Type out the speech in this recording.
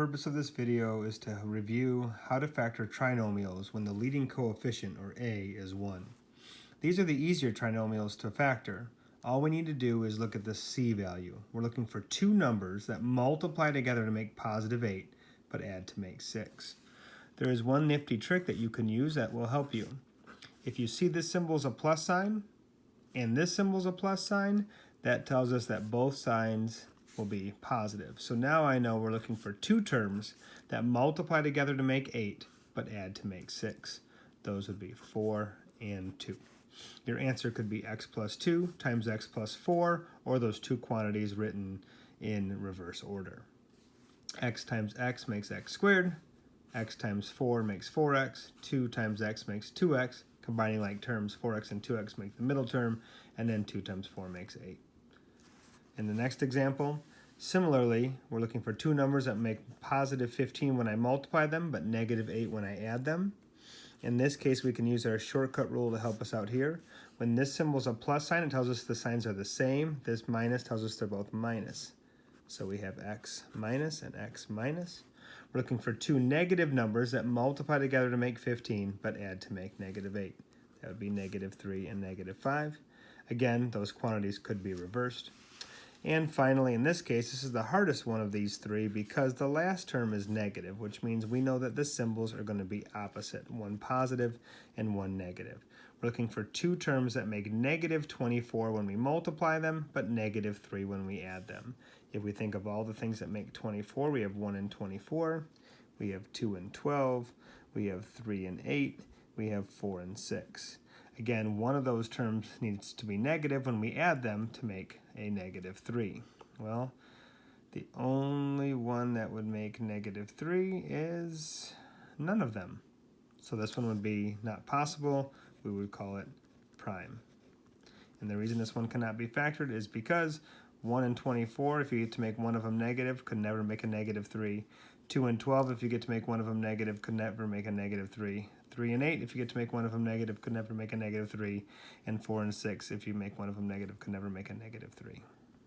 purpose of this video is to review how to factor trinomials when the leading coefficient, or a, is 1. These are the easier trinomials to factor. All we need to do is look at the c value. We're looking for two numbers that multiply together to make positive 8, but add to make 6. There is one nifty trick that you can use that will help you. If you see this symbol is a plus sign, and this symbol is a plus sign, that tells us that both signs will be positive. So now I know we're looking for two terms that multiply together to make 8, but add to make 6. Those would be 4 and 2. Your answer could be x plus 2 times x plus 4, or those two quantities written in reverse order. X times x makes x squared. X times 4 makes 4x. 2 times x makes 2x. Combining like terms, 4x and 2x make the middle term, and then 2 times 4 makes 8. In the next example, similarly, we're looking for two numbers that make positive 15 when I multiply them, but negative 8 when I add them. In this case, we can use our shortcut rule to help us out here. When this symbol is a plus sign, it tells us the signs are the same. This minus tells us they're both minus. So we have x minus and x minus. We're looking for two negative numbers that multiply together to make 15, but add to make negative 8. That would be negative 3 and negative 5. Again, those quantities could be reversed. And finally, in this case, this is the hardest one of these three because the last term is negative, which means we know that the symbols are going to be opposite, one positive and one negative. We're looking for two terms that make negative 24 when we multiply them, but negative 3 when we add them. If we think of all the things that make 24, we have 1 and 24, we have 2 and 12, we have 3 and 8, we have 4 and 6. Again, one of those terms needs to be negative when we add them to make a negative 3. Well, the only one that would make negative 3 is none of them. So this one would be not possible. We would call it prime. And the reason this one cannot be factored is because 1 and 24, if you get to make one of them negative, could never make a negative 3. 2 and 12, if you get to make one of them negative, could never make a negative 3. 3 and 8, if you get to make one of them negative, could never make a negative 3. And 4 and 6, if you make one of them negative, could never make a negative 3.